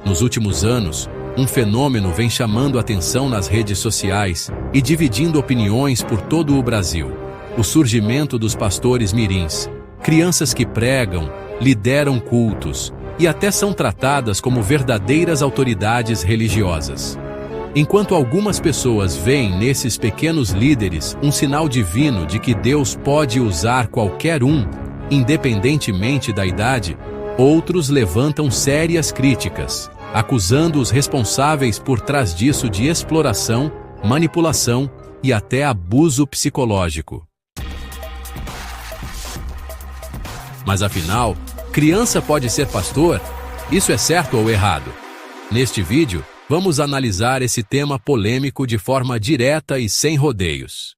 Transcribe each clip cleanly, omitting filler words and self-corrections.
Nos últimos anos, um fenômeno vem chamando a atenção nas redes sociais e dividindo opiniões por todo o Brasil. O surgimento dos pastores mirins, crianças que pregam, lideram cultos e até são tratadas como verdadeiras autoridades religiosas. Enquanto algumas pessoas veem nesses pequenos líderes um sinal divino de que Deus pode usar qualquer um, independentemente da idade, outros levantam sérias críticas, acusando os responsáveis por trás disso de exploração, manipulação e até abuso psicológico. Mas afinal, criança pode ser pastor? Isso é certo ou errado? Neste vídeo, vamos analisar esse tema polêmico de forma direta e sem rodeios.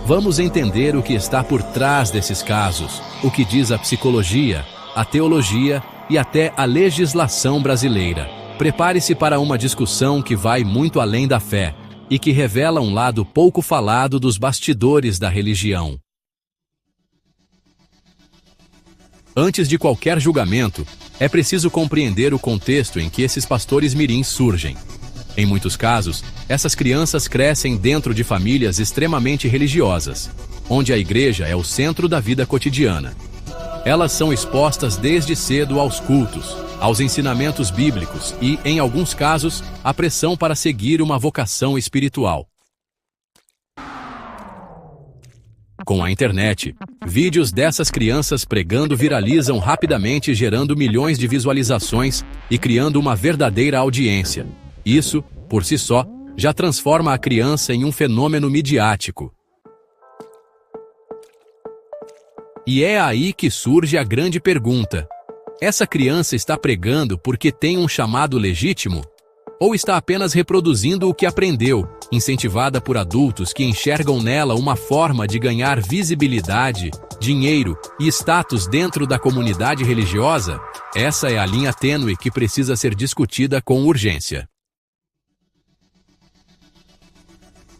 Vamos entender o que está por trás desses casos, o que diz a psicologia, a teologia e até a legislação brasileira. Prepare-se para uma discussão que vai muito além da fé e que revela um lado pouco falado dos bastidores da religião. Antes de qualquer julgamento, é preciso compreender o contexto em que esses pastores mirins surgem. Em muitos casos, essas crianças crescem dentro de famílias extremamente religiosas, onde a igreja é o centro da vida cotidiana. Elas são expostas desde cedo aos cultos, aos ensinamentos bíblicos e, em alguns casos, à pressão para seguir uma vocação espiritual. Com a internet, vídeos dessas crianças pregando viralizam rapidamente, gerando milhões de visualizações e criando uma verdadeira audiência. Isso, por si só, já transforma a criança em um fenômeno midiático. E é aí que surge a grande pergunta: essa criança está pregando porque tem um chamado legítimo? Ou está apenas reproduzindo o que aprendeu, incentivada por adultos que enxergam nela uma forma de ganhar visibilidade, dinheiro e status dentro da comunidade religiosa? Essa é a linha tênue que precisa ser discutida com urgência.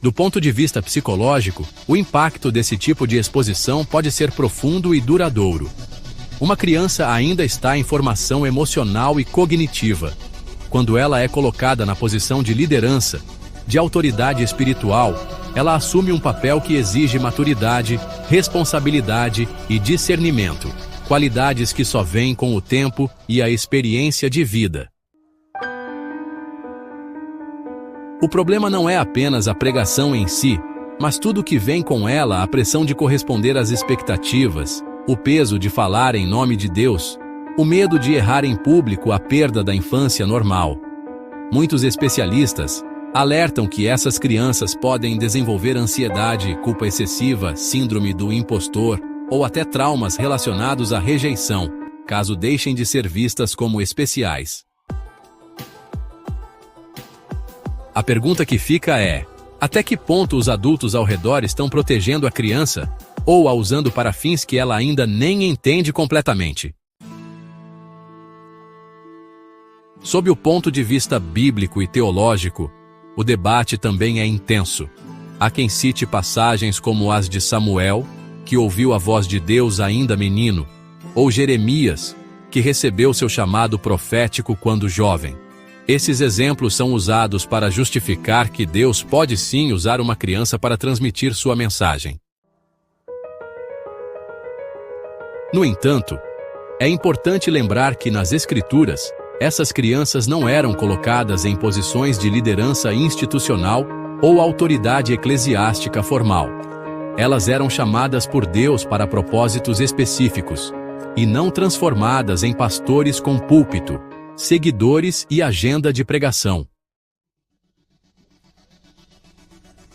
Do ponto de vista psicológico, o impacto desse tipo de exposição pode ser profundo e duradouro. Uma criança ainda está em formação emocional e cognitiva. Quando ela é colocada na posição de liderança, de autoridade espiritual, ela assume um papel que exige maturidade, responsabilidade e discernimento, qualidades que só vêm com o tempo e a experiência de vida. O problema não é apenas a pregação em si, mas tudo que vem com ela: a pressão de corresponder às expectativas, o peso de falar em nome de Deus, o medo de errar em público, a perda da infância normal. Muitos especialistas alertam que essas crianças podem desenvolver ansiedade, culpa excessiva, síndrome do impostor ou até traumas relacionados à rejeição, caso deixem de ser vistas como especiais. A pergunta que fica é: até que ponto os adultos ao redor estão protegendo a criança ou a usando para fins que ela ainda nem entende completamente? Sob o ponto de vista bíblico e teológico, o debate também é intenso. Há quem cite passagens como as de Samuel, que ouviu a voz de Deus ainda menino, ou Jeremias, que recebeu seu chamado profético quando jovem. Esses exemplos são usados para justificar que Deus pode sim usar uma criança para transmitir sua mensagem. No entanto, é importante lembrar que nas Escrituras, essas crianças não eram colocadas em posições de liderança institucional ou autoridade eclesiástica formal. Elas eram chamadas por Deus para propósitos específicos, e não transformadas em pastores com púlpito, seguidores e agenda de pregação.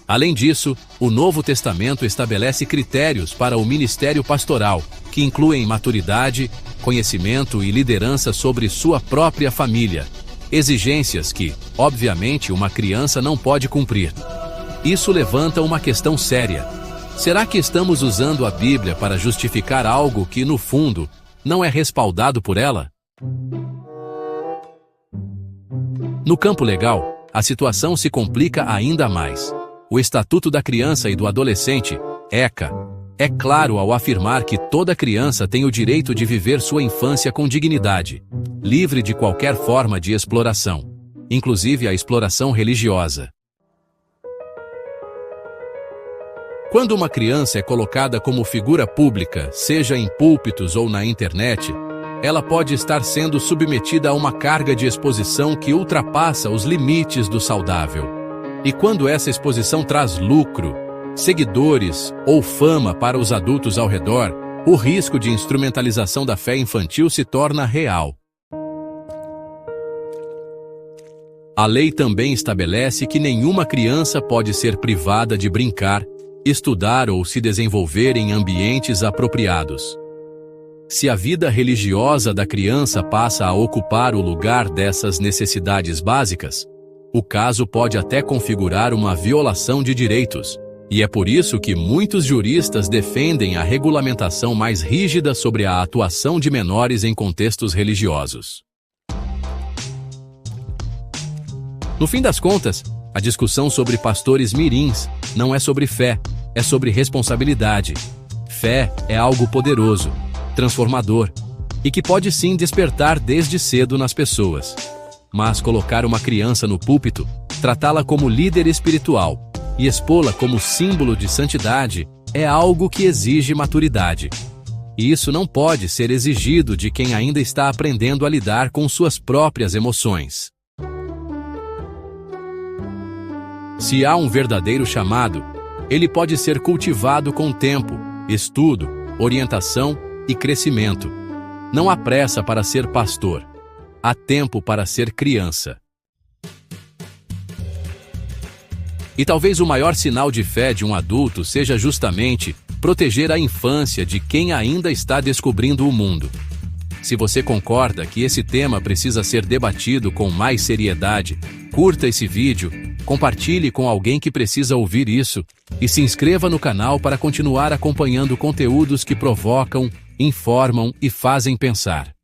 Além disso, o Novo Testamento estabelece critérios para o ministério pastoral, que incluem maturidade, conhecimento e liderança sobre sua própria família. Exigências que, obviamente, uma criança não pode cumprir. Isso levanta uma questão séria. Será que estamos usando a Bíblia para justificar algo que, no fundo, não é respaldado por ela? No campo legal, a situação se complica ainda mais. O Estatuto da Criança e do Adolescente, ECA, é claro ao afirmar que toda criança tem o direito de viver sua infância com dignidade, livre de qualquer forma de exploração, inclusive a exploração religiosa. Quando uma criança é colocada como figura pública, seja em púlpitos ou na internet, ela pode estar sendo submetida a uma carga de exposição que ultrapassa os limites do saudável. E quando essa exposição traz lucro, seguidores ou fama para os adultos ao redor, o risco de instrumentalização da fé infantil se torna real. A lei também estabelece que nenhuma criança pode ser privada de brincar, estudar ou se desenvolver em ambientes apropriados. Se a vida religiosa da criança passa a ocupar o lugar dessas necessidades básicas, o caso pode até configurar uma violação de direitos, e é por isso que muitos juristas defendem a regulamentação mais rígida sobre a atuação de menores em contextos religiosos. No fim das contas, a discussão sobre pastores mirins não é sobre fé, é sobre responsabilidade. Fé é algo poderoso, transformador, e que pode sim despertar desde cedo nas pessoas. Mas colocar uma criança no púlpito, tratá-la como líder espiritual e expô-la como símbolo de santidade é algo que exige maturidade. E isso não pode ser exigido de quem ainda está aprendendo a lidar com suas próprias emoções. Se há um verdadeiro chamado, ele pode ser cultivado com tempo, estudo, orientação e crescimento. Não há pressa para ser pastor. Há tempo para ser criança. E talvez o maior sinal de fé de um adulto seja justamente proteger a infância de quem ainda está descobrindo o mundo. Se você concorda que esse tema precisa ser debatido com mais seriedade, curta esse vídeo, compartilhe com alguém que precisa ouvir isso e se inscreva no canal para continuar acompanhando conteúdos que provocam, informam e fazem pensar.